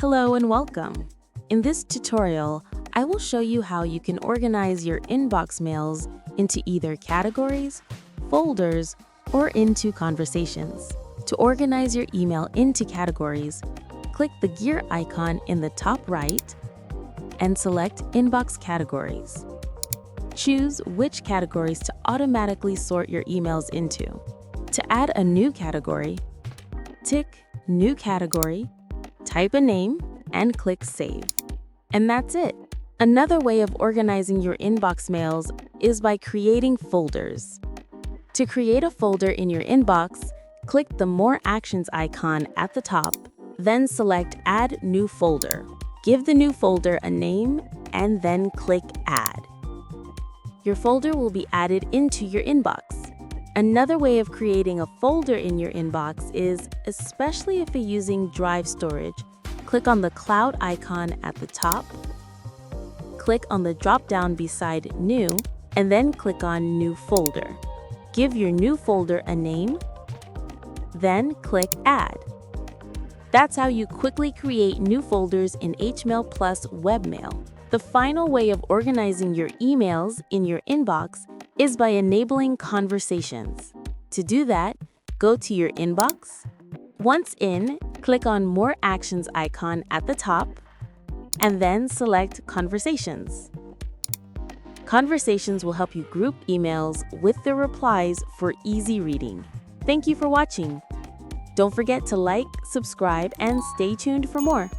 Hello and welcome. In this tutorial, I will show you how you can organize your inbox mails into either categories, folders, or into conversations. To organize your email into categories, click the gear icon in the top right and select Inbox Categories. Choose which categories to automatically sort your emails into. To add a new category, tick New Category, type a name, and click Save. And that's it. Another way of organizing your inbox mails is by creating folders. To create a folder in your inbox, click the More Actions icon at the top, then select Add New Folder. Give the new folder a name, and then click Add. Your folder will be added into your inbox. Another way of creating a folder in your inbox is, especially if you're using Drive storage, click on the cloud icon at the top, click on the drop-down beside New, and then click on New Folder. Give your new folder a name, then click Add. That's how you quickly create new folders in HMailPlus webmail. The final way of organizing your emails in your inbox is by enabling conversations. To do that, go to your inbox. Once in, click on More Actions icon at the top, and then select Conversations. Conversations will help you group emails with the replies for easy reading. Thank you for watching. Don't forget to like, subscribe, and stay tuned for more.